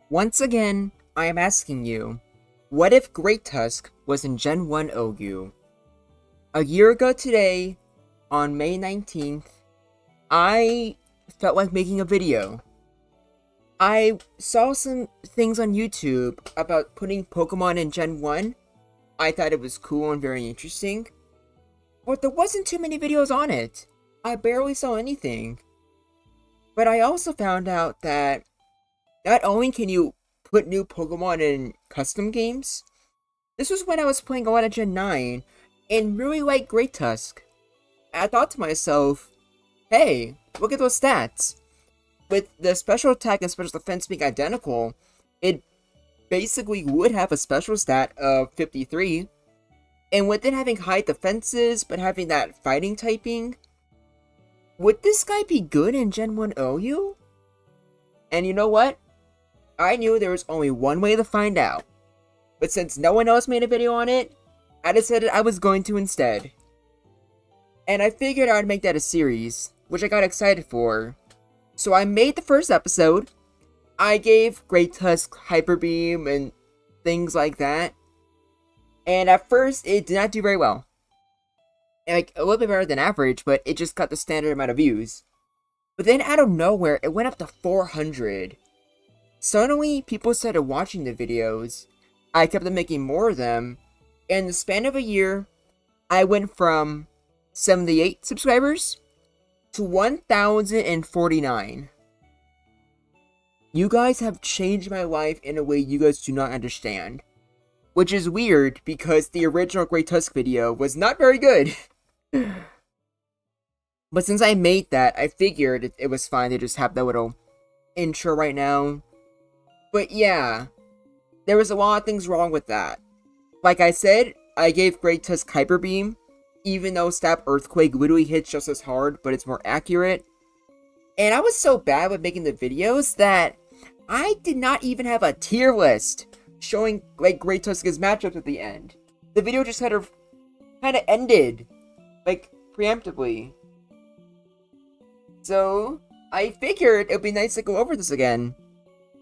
Once again, I am asking you, what if Great Tusk was in Gen 1 OU? A year ago today, on May 19th, I felt like making a video. I saw some things on YouTube about putting Pokemon in Gen 1. I thought it was cool and very interesting. But there wasn't too many videos on it. I barely saw anything. But I also found out that not only can you put new Pokemon in custom games, this was when I was playing a lot of Gen 9 and really liked Great Tusk. I thought to myself, hey, look at those stats. With the special attack and special defense being identical, it basically would have a special stat of 53. And with it having high defenses, but having that fighting typing, would this guy be good in Gen 1 OU? And you know what? I knew there was only one way to find out. But since no one else made a video on it, I decided I was going to instead. And I figured I would make that a series, which I got excited for. So I made the first episode. I gave Great Tusk Hyper Beam and things like that. And at first, it did not do very well. Like, a little bit better than average, but it just got the standard amount of views. But then out of nowhere, it went up to 400. Suddenly, people started watching the videos. I kept on making more of them. And in the span of a year, I went from 78 subscribers to 1,049. You guys have changed my life in a way you guys do not understand. Which is weird, because the original Great Tusk video was not very good. But since I made that, I figured it was fine to just have that little intro right now. But yeah, there was a lot of things wrong with that. Like I said, I gave Great Tusk Hyper Beam, even though Stab Earthquake literally hits just as hard, but it's more accurate. And I was so bad with making the videos that I did not even have a tier list showing like Great Tusk's matchups at the end. The video just kind of ended, like, preemptively. So, I figured it would be nice to go over this again.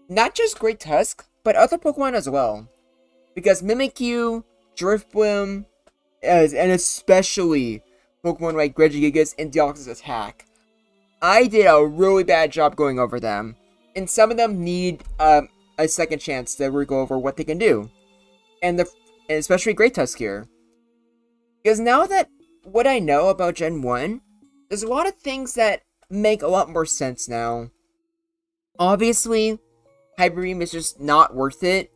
Not just Great Tusk, but other Pokemon as well. Because Mimikyu, Drifblim, and especially Pokemon like Regigigas and Deoxys Attack. I did a really bad job going over them. And some of them need a second chance to go over what they can do. And especially Great Tusk here. Because now that what I know about Gen 1, there's a lot of things that make a lot more sense now. Obviously, Hyper Beam is just not worth it.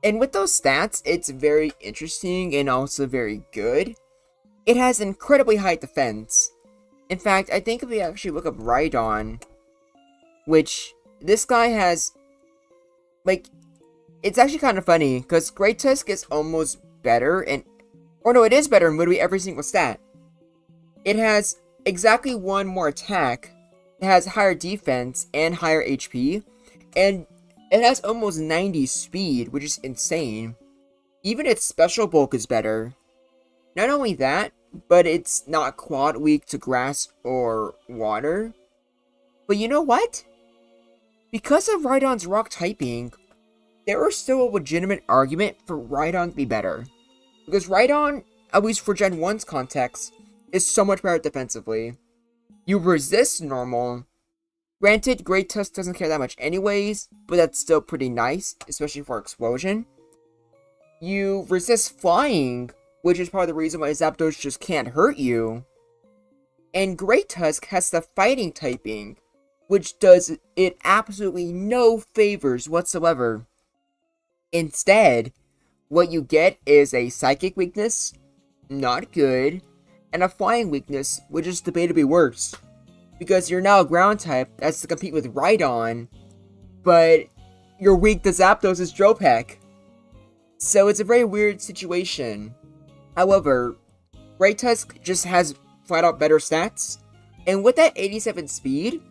And with those stats, it's very interesting and also very good. It has incredibly high defense. In fact, I think if we actually look up Rhydon, which this guy has, like, it's actually kind of funny, because Great Tusk is almost better, it is better in literally every single stat. It has exactly one more attack, it has higher defense and higher HP, and it has almost 90 speed, which is insane. Even its special bulk is better. Not only that, but it's not quad weak to grass or water. But you know what? Because of Rhydon's rock typing, there is still a legitimate argument for Rhydon to be better. Because Rhydon, at least for Gen 1's context, is so much better defensively. You resist normal. Granted, Great Tusk doesn't care that much anyways, but that's still pretty nice, especially for Explosion. You resist flying, which is part of the reason why Zapdos just can't hurt you. And Great Tusk has the fighting typing, which does it absolutely no favors whatsoever. Instead, what you get is a Psychic weakness, not good, and a Flying weakness, which is debatably worse. Because you're now a ground type that has to compete with Rhydon, but you're weak to Zapdos' Dropek. So it's a very weird situation. However, Great Tusk just has flat out better stats, and with that 87 speed,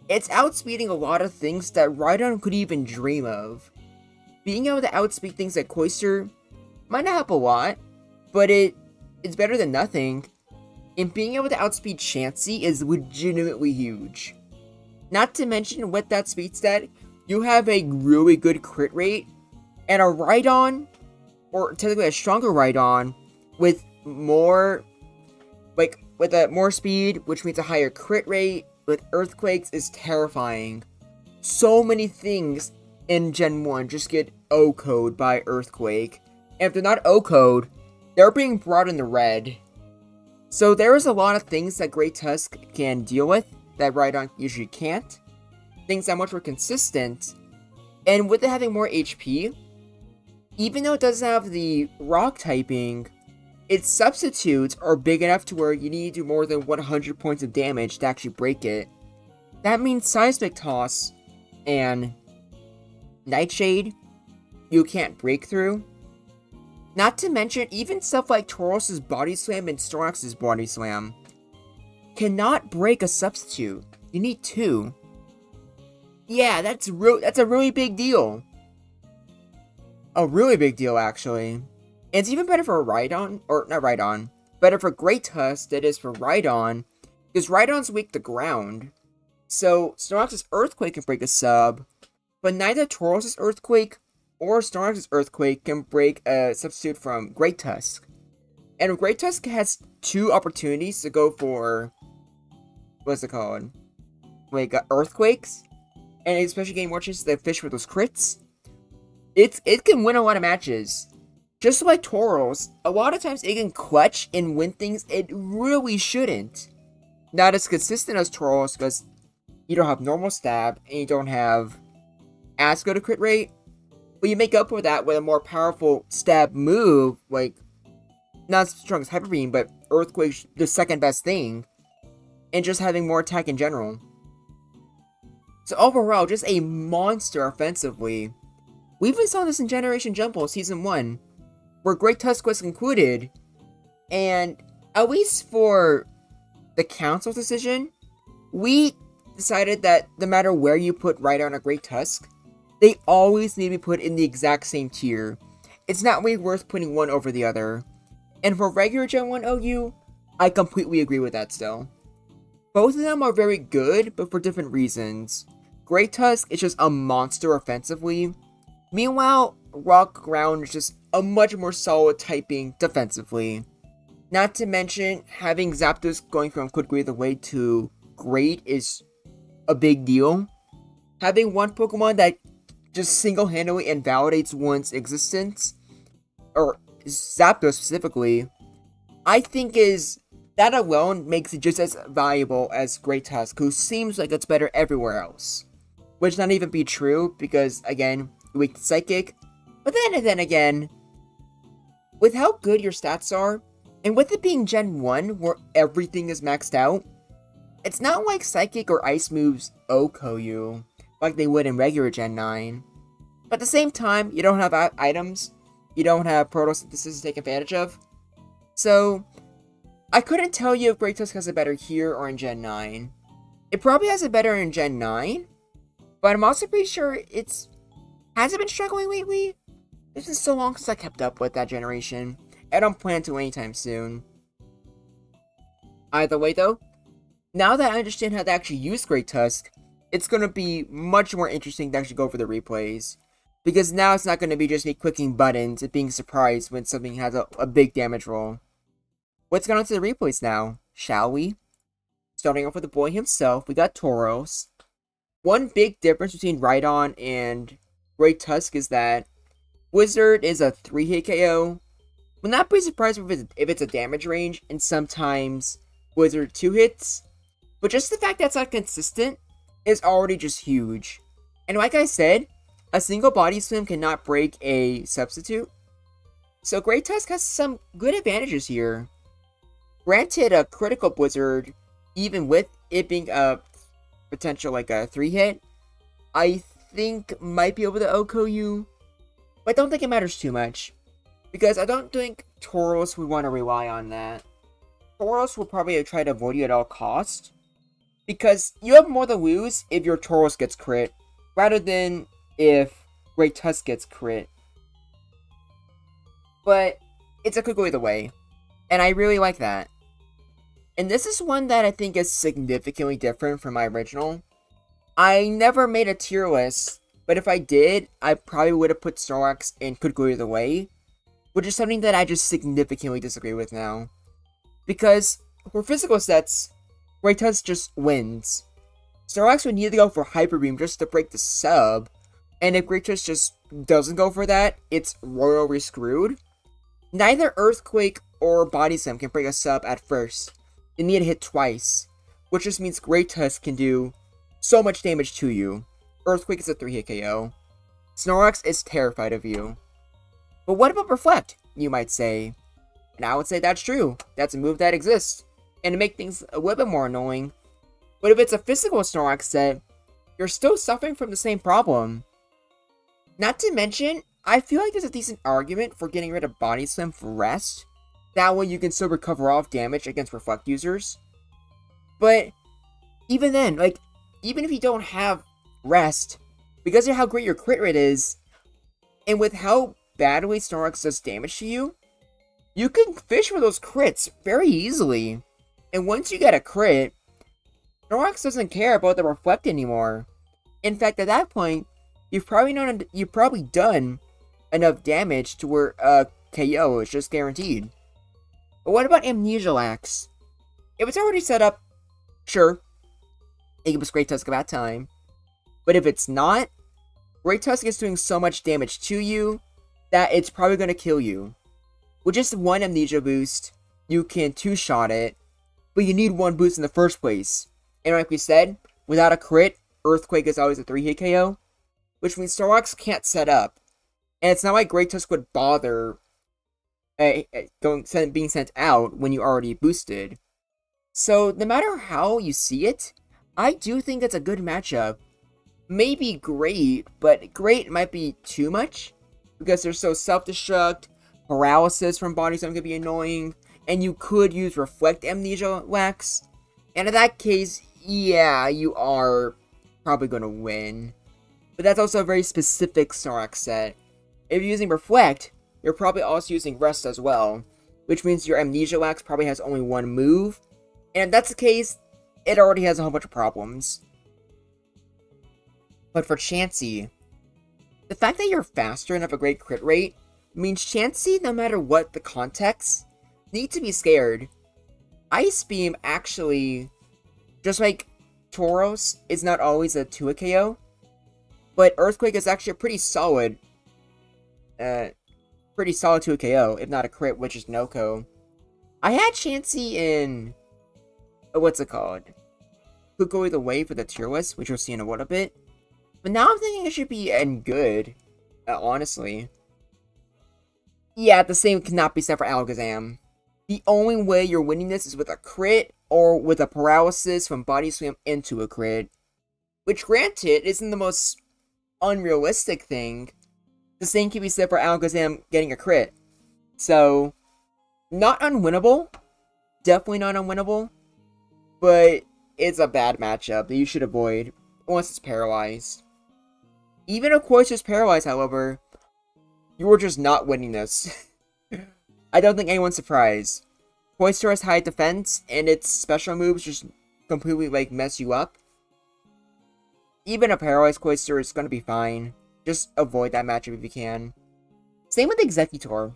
it's outspeeding a lot of things that Rhydon could even dream of. Being able to outspeed things like Cloyster might not help a lot, but it's better than nothing. And being able to outspeed Chansey is legitimately huge. Not to mention, with that speed stat, you have a really good crit rate, and a Rhydon, or technically a stronger Rhydon, with more, with a more speed, which means a higher crit rate, with Earthquakes is terrifying. So many things in Gen 1 just get O-code by Earthquake. And if they're not O-code, they're being brought in the red. So there is a lot of things that Great Tusk can deal with that Rhydon usually can't. Things that are much more consistent. And with it having more HP, even though it doesn't have the rock typing, its substitutes are big enough to where you need to do more than 100 points of damage to actually break it. That means Seismic Toss and Nightshade, you can't break through. Not to mention, even stuff like Tauros' Body Slam and Snorlax's Body Slam cannot break a substitute. You need 2. Yeah, that's a really big deal. A really big deal, actually. And it's even better for Rhydon, or not Rhydon, better for Great Tusk than it is for Rhydon, because Rhydon's weak to ground. So Snorlax's Earthquake can break a sub, but neither Tauros' Earthquake or Snorlax's Earthquake can break a substitute from Great Tusk. And Great Tusk has 2 opportunities to go for, what's it called? Like, Earthquakes, and especially getting more chances to fish with those crits. It can win a lot of matches. Just like Tauros, a lot of times it can clutch and win things it really shouldn't. Not as consistent as Tauros, because you don't have normal stab, and you don't have as good a crit rate. But you make up for that with a more powerful stab move, like, not as strong as Hyper Beam, but Earthquake's the second best thing, and just having more attack in general. So overall, just a monster offensively. We even saw this in Generation Jumble Season 1, where Great Tusk was included, and at least for the Council's decision, we decided that no matter where you put Rhydon or Great Tusk, they always need to be put in the exact same tier. It's not really worth putting one over the other. And for regular Gen 1 OU, I completely agree with that still. Both of them are very good, but for different reasons. Great Tusk is just a monster offensively. Meanwhile, Rock Ground is just a much more solid typing defensively. Not to mention, having Zapdos going from Quick the way to Great is a big deal. Having one Pokemon that just single-handedly invalidates one's existence, or Zapdos specifically, I think that alone makes it just as valuable as Great Tusk, who seems like it's better everywhere else. Which not even be true, because again, weak to Psychic, but then again, with how good your stats are, and with it being Gen 1 where everything is maxed out, it's not like Psychic or Ice moves OHKO you, like they would in regular Gen 9. But at the same time, you don't have items, you don't have photosynthesis to take advantage of. So, I couldn't tell you if Great Tusk has it better here or in Gen 9. It probably has it better in Gen 9, but I'm also pretty sure hasn't been struggling lately. It's been so long since I kept up with that generation. I don't plan to anytime soon. Either way though, now that I understand how to actually use Great Tusk, it's going to be much more interesting to actually go for the replays. Because now it's not going to be just me clicking buttons and being surprised when something has a big damage roll. Let's get on to the replays now, shall we? Starting off with the boy himself, we got Tauros. One big difference between Rhydon and Great Tusk is that Wizard is a 3-hit KO. Will not be surprised if it's a damage range, and sometimes Wizard 2 hits. But just the fact that it's not consistent is already just huge. And like I said, a single Body Slam cannot break a substitute. So Great Tusk has some good advantages here. Granted, a critical Blizzard, even with it being a potential like a 3-hit, I think might be able to OHKO you. But I don't think it matters too much. Because I don't think Tauros would want to rely on that. Tauros will probably try to avoid you at all costs. Because you have more to lose if your Tauros gets crit, rather than if Great Tusk gets crit. But it's a good go either way. And I really like that. And this is one that I think is significantly different from my original. I never made a tier list, But if I did, I probably would have put Snorlax in Could Go Either Way, which is something that I just significantly disagree with now. Because for physical sets, Great Tusk just wins. Snorlax would need to go for Hyper Beam just to break the sub, and if Great Tusk just doesn't go for that, it's royally screwed. Neither Earthquake or Body Slam can break a sub at first. They need to hit twice, which just means Great Tusk can do so much damage to you. Earthquake is a 3-hit KO. Snorlax is terrified of you. But what about Reflect, you might say? And I would say that's true. That's a move that exists. And to make things a little bit more annoying, but if it's a physical Snorlax set, you're still suffering from the same problem. Not to mention, I feel like there's a decent argument for getting rid of Body Slam for rest. That way you can still recover off damage against Reflect users. But even then, like, even if you don't have rest, because of how great your crit rate is, and with how badly Snorlax does damage to you, you can fish for those crits very easily. And once you get a crit, Snorlax doesn't care about the Reflect anymore. In fact, at that point, you've probably done enough damage to where KO is just guaranteed. But what about Amnesialax? If it's already set up, sure, it gives Great Tusk about time. But if it's not, Great Tusk is doing so much damage to you that it's probably going to kill you. With just one Amnesia boost, you can two-shot it, but you need one boost in the first place. And like we said, without a crit, Earthquake is always a 3-hit KO, which means Snorlax can't set up. And it's not like Great Tusk would bother being sent out when you already boosted. So, no matter how you see it, I do think that's a good matchup. Maybe great, but great might be too much, because they're so self-destruct, paralysis from Body Slam could be annoying, and you could use Reflect Amnesialax. And in that case, yeah, you are probably going to win. But that's also a very specific Snorlax set. If you're using Reflect, you're probably also using Rest as well, which means your Amnesialax probably has only one move. And if that's the case, it already has a whole bunch of problems. But for Chansey, the fact that you're faster and have a great crit rate means Chansey, no matter what the context, need to be scared. Ice Beam actually, just like Tauros, is not always a 2-hit KO, but Earthquake is actually a pretty solid 2-hit KO, if not a crit, which is no-ko. I had Chansey in, what's it called? Could Go Either Way for the tier list, which we'll see in a little bit. But now I'm thinking it should be in good, honestly. Yeah, the same cannot be said for Alakazam. The only way you're winning this is with a crit, or with a paralysis from Body Slam into a crit. Which, granted, isn't the most unrealistic thing. The same can be said for Alakazam getting a crit. So, not unwinnable. Definitely not unwinnable. But it's a bad matchup that you should avoid, unless it's paralyzed. Even if Koister is paralyzed, however, you are just not winning this. I don't think anyone's surprised. Koister has high defense, and its special moves just completely, like, mess you up. Even a paralyzed Koister is going to be fine. Just avoid that matchup if you can. Same with Executor.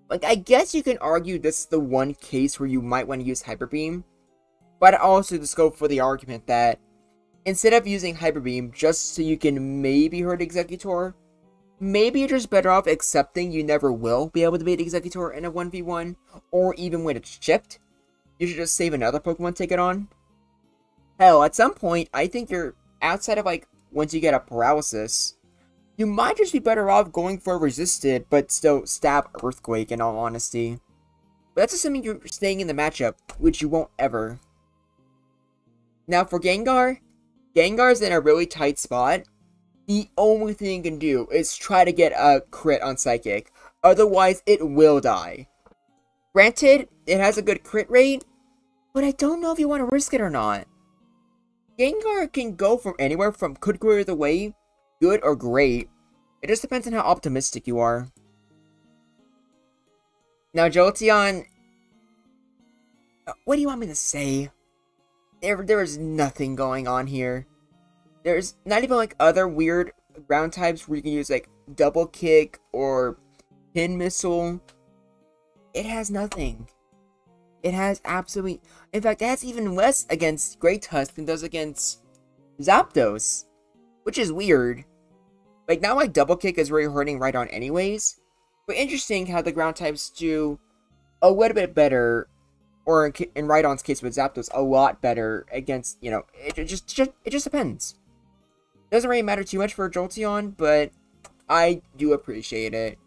Like, I guess you can argue this is the one case where you might want to use Hyper Beam. But also just go for the argument that instead of using Hyper Beam just so you can maybe hurt Executor, maybe you're just better off accepting you never will be able to beat Executor in a 1v1, or even when it's chipped. You should just save another Pokemon to take it on. Hell, at some point, I think you're, outside of like, once you get a paralysis, you might just be better off going for a resisted, but still stab Earthquake in all honesty. But that's assuming you're staying in the matchup, which you won't ever. Now for Gengar, Gengar's in a really tight spot. The only thing you can do is try to get a crit on Psychic, otherwise it will die. Granted, it has a good crit rate, but I don't know if you want to risk it or not. Gengar can go from anywhere from could go either way, good or great. It just depends on how optimistic you are. Now Jolteon, what do you want me to say? There is nothing going on here. There's not even like other weird ground types where you can use like double kick or pin missile. It has nothing. It has absolutely... In fact, it has even less against Great Tusk than it does against Zapdos. Which is weird. Like, not like double kick is really hurting Rhydon anyways. But interesting how the ground types do a little bit better. Or in Rhydon's case with Zapdos, a lot better against, you know, it just depends. Doesn't really matter too much for Jolteon, but I do appreciate it.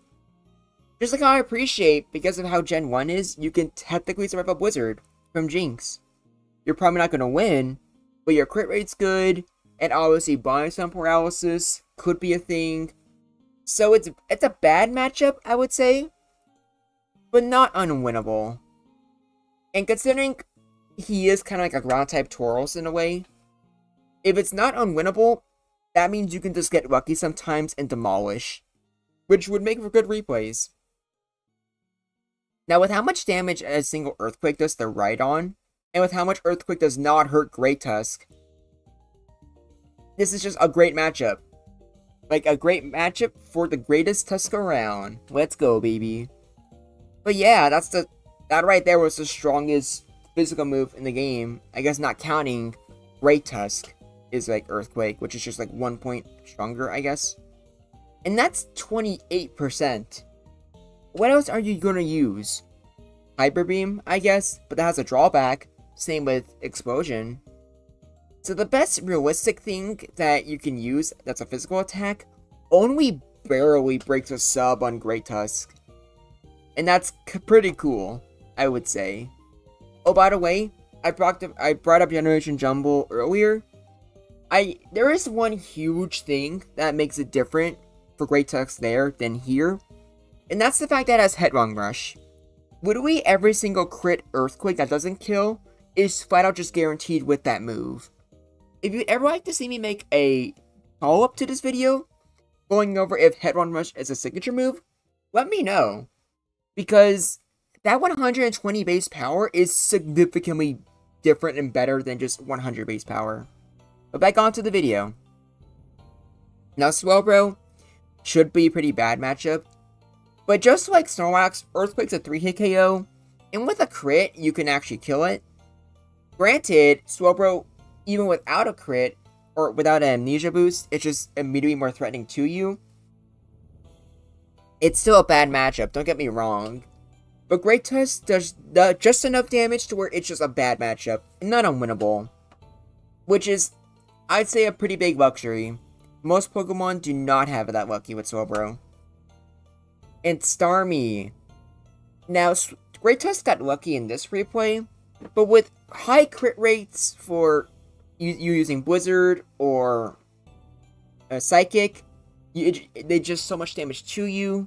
Just like how I appreciate, because of how Gen 1 is, you can technically survive a Blizzard from Jinx. You're probably not going to win, but your crit rate's good, and obviously Body Slam Paralysis could be a thing. So it's a bad matchup, I would say, but not unwinnable. And considering he is kind of like a ground-type Tauros in a way, if it's not unwinnable, that means you can just get lucky sometimes and demolish, which would make for good replays. Now, with how much damage a single Earthquake does to Rhydon, and with how much Earthquake does not hurt Great Tusk, this is just a great matchup. Like, a great matchup for the greatest Tusk around. Let's go, baby. But yeah, that right there was the strongest physical move in the game. I guess not counting Great Tusk is like Earthquake, which is just like 1 point stronger, I guess. And that's 28%. What else are you gonna use? Hyper Beam, I guess, but that has a drawback. Same with Explosion. So the best realistic thing that you can use that's a physical attack only barely breaks a sub on Great Tusk. And that's pretty cool, I would say. Oh, by the way, I brought up Generation Jumble earlier. There is one huge thing that makes it different for Great Tusk there than here. And that's the fact that it has Headlong Rush. Literally every single crit Earthquake that doesn't kill is flat out just guaranteed with that move. If you'd ever like to see me make a follow-up to this video, going over if Headlong Rush is a signature move, let me know. Because that 120 base power is significantly different and better than just 100 base power. But back onto the video. Now Swellbro should be a pretty bad matchup. But just like Snorlax, Earthquake's a 3-hit KO, and with a crit, you can actually kill it. Granted, Swellbro, even without a crit, or without an amnesia boost, it's just immediately more threatening to you. It's still a bad matchup, don't get me wrong. But Great Tusk does just enough damage to where it's just a bad matchup, and not unwinnable. Which is, I'd say, a pretty big luxury. Most Pokemon do not have that lucky with Swellbro. And Starmie. Now, Great Tusk got lucky in this replay, but with high crit rates for you using Blizzard or a Psychic, they just so much damage to you.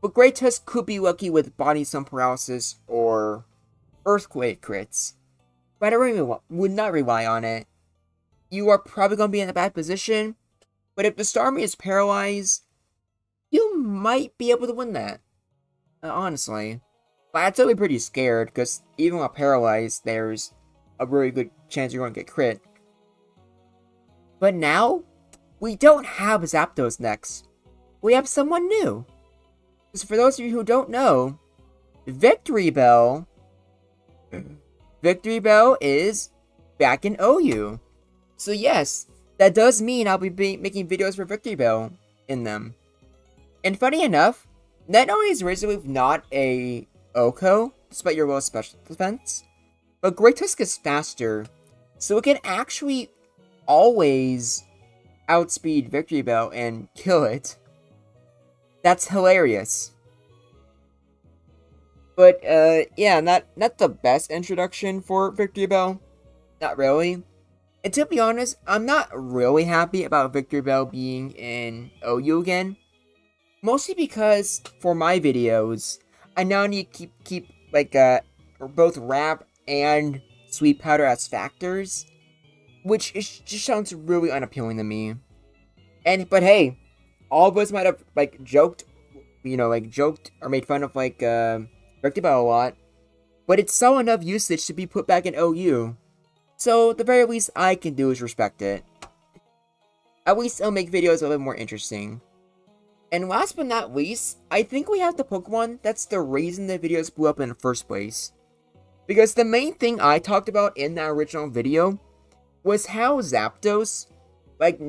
But Great Tusk could be lucky with Body Slam Paralysis or Earthquake crits. But I would not rely on it. You are probably going to be in a bad position, but if the Starmie is paralyzed, you might be able to win that. Honestly. But I'd still be pretty scared, because even while paralyzed, there's a really good chance you're going to get crit. But now, we don't have Zapdos next. We have someone new. So for those of you who don't know, Victory Bell is back in OU. So yes, that does mean I'll be making videos for Victory Bell in them. And funny enough, not only is Razor Leaf not a OHKO, despite your low special defense, but Great Tusk is faster, so it can actually always outspeed Victory Bell and kill it. That's hilarious. But, yeah, not the best introduction for Victory Bell. Not really. And to be honest, I'm not really happy about Victory Bell being in OU again. Mostly because, for my videos, I now need to keep like, both Wrap and Sweet Powder as factors. Which just sounds really unappealing to me. But hey, all of us might have, like, joked or made fun of, like, Victory Bell a lot. But it's so enough usage to be put back in OU. So, the very least I can do is respect it. At least it'll make videos a little bit more interesting. And last but not least, I think we have the Pokemon that's the reason the videos blew up in the first place. Because the main thing I talked about in that original video was how Zapdos, like,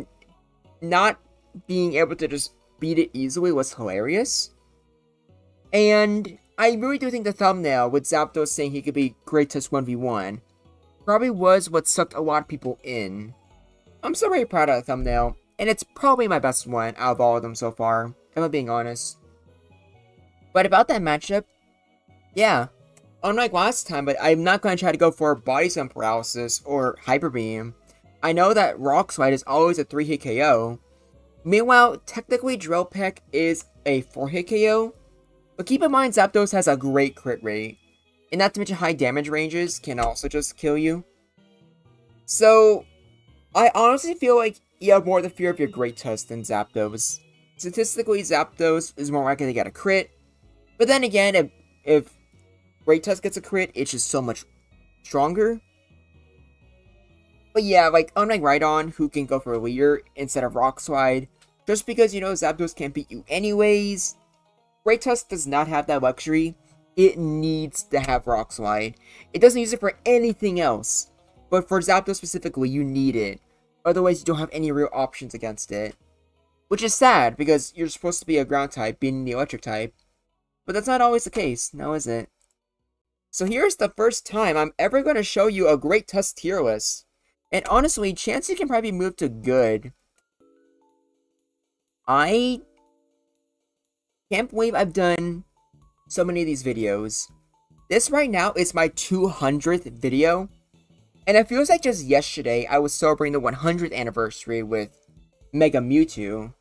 not being able to just beat it easily was hilarious. And I really do think the thumbnail with Zapdos saying he could be Great Tusk 1v1 probably was what sucked a lot of people in. I'm so very proud of the thumbnail, and it's probably my best one out of all of them so far, if I'm being honest. But about that matchup, yeah, unlike last time, but I'm not going to try to go for Body Slam Paralysis or Hyper Beam. I know that Rock Slide is always a 3-hit KO. Meanwhile, technically Drill Peck is a 4-hit KO, but keep in mind Zapdos has a great crit rate, and not to mention high damage ranges can also just kill you. So, I honestly feel like you have more the fear of your Great Tusk than Zapdos. Statistically, Zapdos is more likely to get a crit, but then again, if Great Tusk gets a crit, it's just so much stronger. But yeah, like, unlike Rhydon, who can go for a leader instead of Rock Slide, just because you know Zapdos can't beat you anyways, Great Tusk does not have that luxury. It needs to have Rock Slide. It doesn't use it for anything else, but for Zapdos specifically, you need it. Otherwise, you don't have any real options against it. Which is sad, because you're supposed to be a ground type, being the electric type. But that's not always the case, now is it? So here's the first time I'm ever going to show you a Great Tusk tier list. And honestly, Chansey can probably move to good. I can't believe I've done so many of these videos. This right now is my 200th video. And it feels like just yesterday I was celebrating the 100th anniversary with Mega Mewtwo.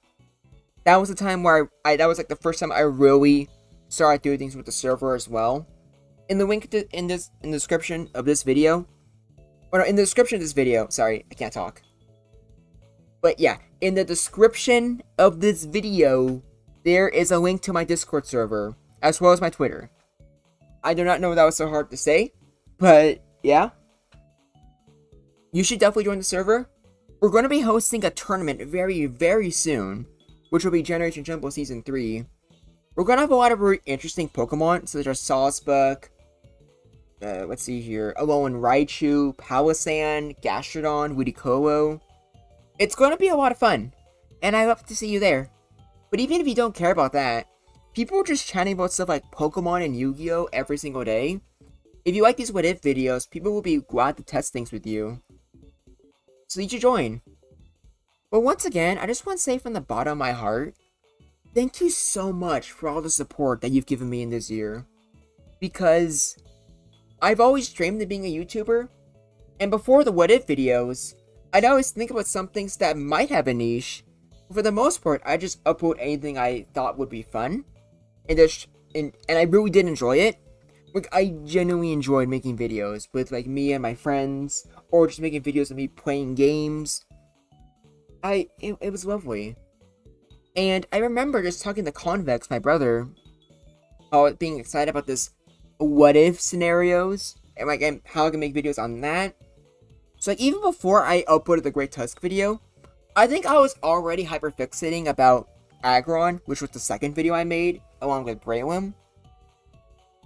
That was the time where that was like the first time I really started doing things with the server as well. In the link in the description of this video, or no, in the description of this video, sorry, I can't talk. But yeah, in the description of this video, there is a link to my Discord server, as well as my Twitter. I do not know that was so hard to say, but yeah. You should definitely join the server. We're going to be hosting a tournament very, very soon, which will be Generation Jumble Season 3. We're going to have a lot of really interesting Pokemon, such as Sawsbuck, let's see here, Alolan Raichu, Palossand, Gastrodon, Ludicolo. It's going to be a lot of fun, and I hope to see you there. But even if you don't care about that, people are just chatting about stuff like Pokemon and Yu-Gi-Oh! Every single day. If you like these what if videos, people will be glad to test things with you. So you should join. But once again, I just want to say from the bottom of my heart, thank you so much for all the support that you've given me in this year. Because I've always dreamed of being a YouTuber, and before the what if videos, I'd always think about some things that might have a niche. But for the most part, I just upload anything I thought would be fun, and I really did enjoy it. Like, I genuinely enjoyed making videos with like me and my friends, or just making videos of me playing games. It was lovely. And I remember just talking to Convex, my brother, being excited about this what if scenarios, and like how I can make videos on that. So like even before I uploaded the Great Tusk video, I think I was already hyperfixating about Aggron, which was the second video I made, along with Breloom.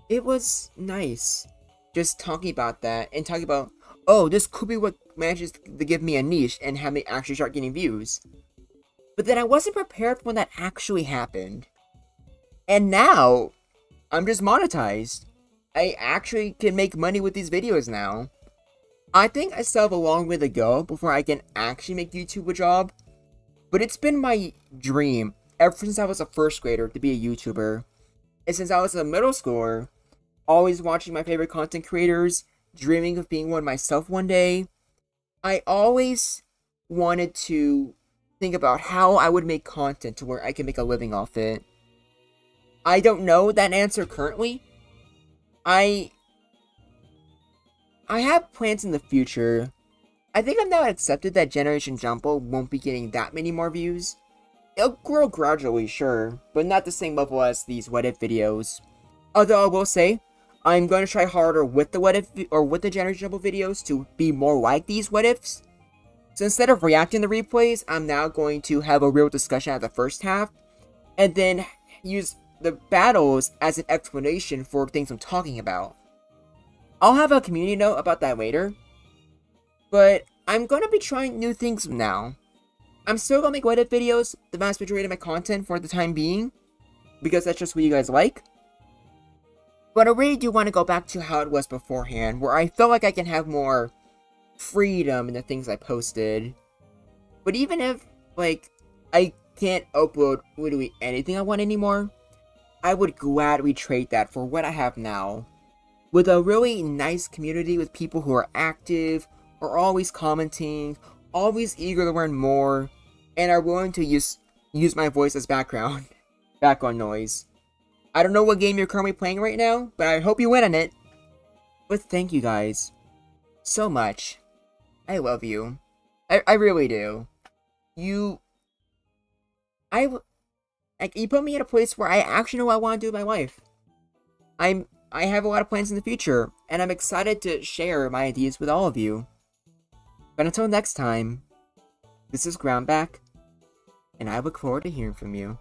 It was nice just talking about that, and talking about, oh, this could be what manages to give me a niche and have me actually start getting views. But then I wasn't prepared for when that actually happened. And now, I'm just monetized. I actually can make money with these videos now. I think I still have a long way to go before I can actually make YouTube a job. But it's been my dream ever since I was a first grader to be a YouTuber. And since I was a middle schooler, always watching my favorite content creators, dreaming of being one myself one day, I always wanted to think about how I would make content to where I can make a living off it. I don't know that answer currently. I have plans in the future. I think I've now accepted that Generation Jumble won't be getting that many more views. It'll grow gradually, sure, but not the same level as these what if videos. Although I will say, I'm going to try harder with the what if or with the Generation Jumble videos to be more like these what ifs. So instead of reacting to replays, I'm now going to have a real discussion at the first half, and then use the battles as an explanation for things I'm talking about. I'll have a community note about that later, but I'm gonna be trying new things now. I'm still gonna make Reddit videos, the vast majority of my content for the time being, because that's just what you guys like. But I really do want to go back to how it was beforehand, where I felt like I can have more freedom in the things I posted. But even if, like, I can't upload literally anything I want anymore, I would gladly trade that for what I have now. With a really nice community with people who are active, are always commenting, always eager to learn more, and are willing to use my voice as background noise. I don't know what game you're currently playing right now, but I hope you win on it. But thank you guys so much. I love you. I really do. You put me in a place where I actually know what I want to do with my life. I have a lot of plans in the future, and I'm excited to share my ideas with all of you. But until next time, this is Groundback, and I look forward to hearing from you.